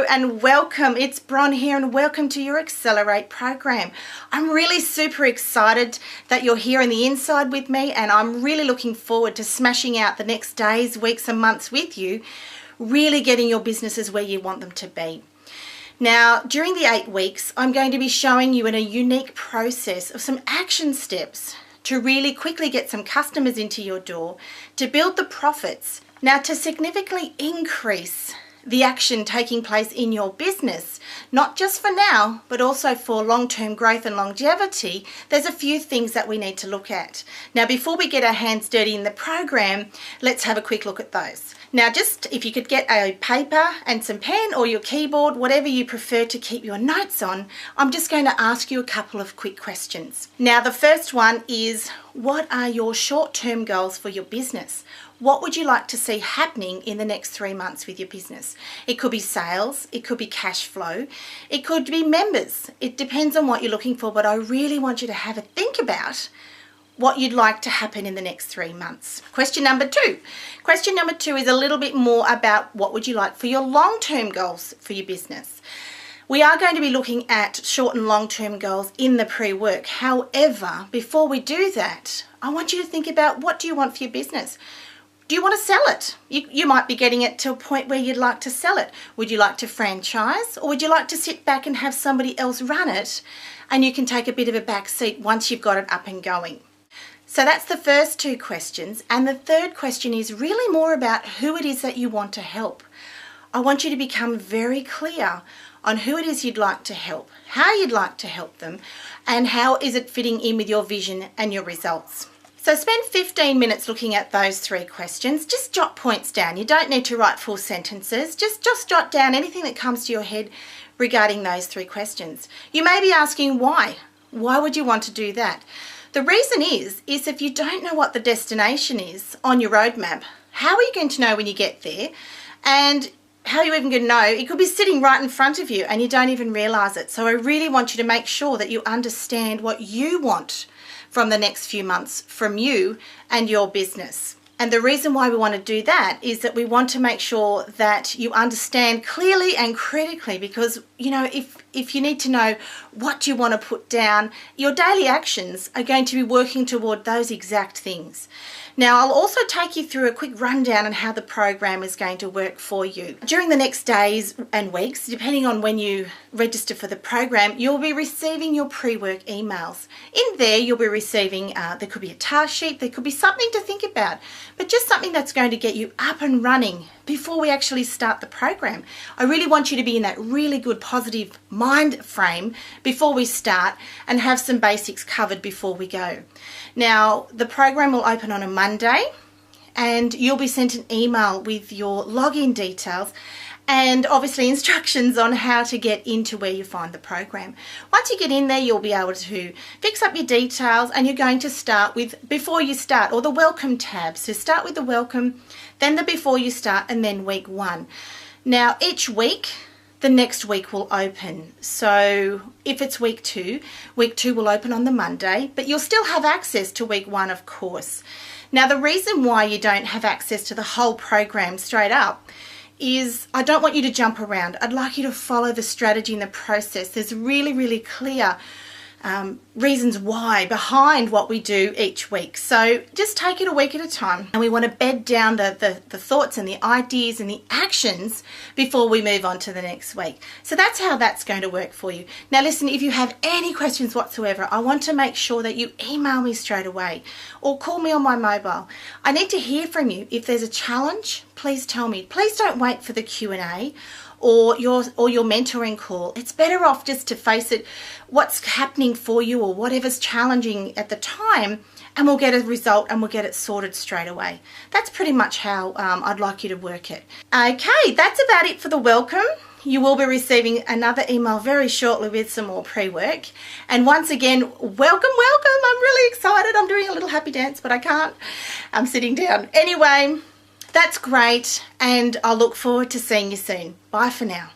Hello and welcome. It's Bron here and welcome to your Accelerate program. I'm really super excited that you're here on the inside with me, and I'm really looking forward to smashing out the next days, weeks and months with you, really getting your businesses where you want them to be. Now, during the 8 weeks, I'm going to be showing you in a unique process of some action steps to really quickly get some customers into your door, to build the profits. Now, to significantly increase the action taking place in your business, not just for now, but also for long-term growth and longevity, there's a few things that we need to look at. Now, before we get our hands dirty in the program, let's have a quick look at those. Now, just if you could get a paper and some pen or your keyboard, whatever you prefer to keep your notes on, I'm just going to ask you a couple of quick questions. Now, the first one is, what are your short-term goals for your business? What would you like to see happening in the next 3 months with your business? It could be sales, it could be cash flow, it could be members. It depends on what you're looking for, but I really want you to have a think about what you'd like to happen in the next 3 months. Question number 2. Question number 2 is a little bit more about what would you like for your long-term goals for your business. We are going to be looking at short and long-term goals in the pre-work. However, before we do that, I want you to think about, what do you want for your business? Do you want to sell it? You might be getting it to a point where you'd like to sell it. Would you like to franchise, or would you like to sit back and have somebody else run it and you can take a bit of a back seat once you've got it up and going? So that's the first 2 questions. And the third question is really more about who it is that you want to help. I want you to become very clear on who it is you'd like to help, how you'd like to help them, and how is it fitting in with your vision and your results. So spend 15 minutes looking at those 3 questions. Just jot points down. You don't need to write full sentences. Just jot down anything that comes to your head regarding those 3 questions. You may be asking why. Why would you want to do that? The reason is if you don't know what the destination is on your roadmap, how are you going to know when you get there? And how are you even going to know? It could be sitting right in front of you and you don't even realize it. So I really want you to make sure that you understand what you want from the next few months from you and your business. And the reason why we want to do that is that we want to make sure that you understand clearly and critically, because, you know, if you need to know what you want to put down, your daily actions are going to be working toward those exact things. Now, I'll also take you through a quick rundown on how the program is going to work for you. During the next days and weeks, depending on when you register for the program, you'll be receiving your pre-work emails. In there, you'll be receiving, there could be a task sheet, there could be something to think about, but just something that's going to get you up and running before we actually start the program. I really want you to be in that really good positive mind frame before we start and have some basics covered before we go. Now, the program will open on a Monday and you'll be sent an email with your login details and obviously instructions on how to get into where you find the program. Once you get in there, you'll be able to fix up your details, and you're going to start with before you start, or the welcome tab. So start with the welcome, then the before you start, and then week 1. Now, each week, the next week will open. So if it's week 2 will open on the Monday, but you'll still have access to week 1, of course. Now, the reason why you don't have access to the whole program straight up is I don't want you to jump around. I'd like you to follow the strategy and the process. There's really, really clear reasons why behind what we do each week. So just take it a week at a time, and we want to bed down the thoughts and the ideas and the actions before we move on to the next week. So that's how that's going to work for you. Now listen, if you have any questions whatsoever, I want to make sure that you email me straight away or call me on my mobile. I need to hear from you. If there's a challenge, please tell me. Please don't wait for the Q&A or your mentoring call. It's better off just to face it, what's happening for you or whatever's challenging at the time, and we'll get a result and we'll get it sorted straight away. That's pretty much how I'd like you to work it. Okay, that's about it for the welcome. You will be receiving another email very shortly with some more pre-work. And once again, welcome, welcome. I'm really excited. I'm doing a little happy dance, but I can't. I'm sitting down. Anyway, that's great, and I'll look forward to seeing you soon. Bye for now.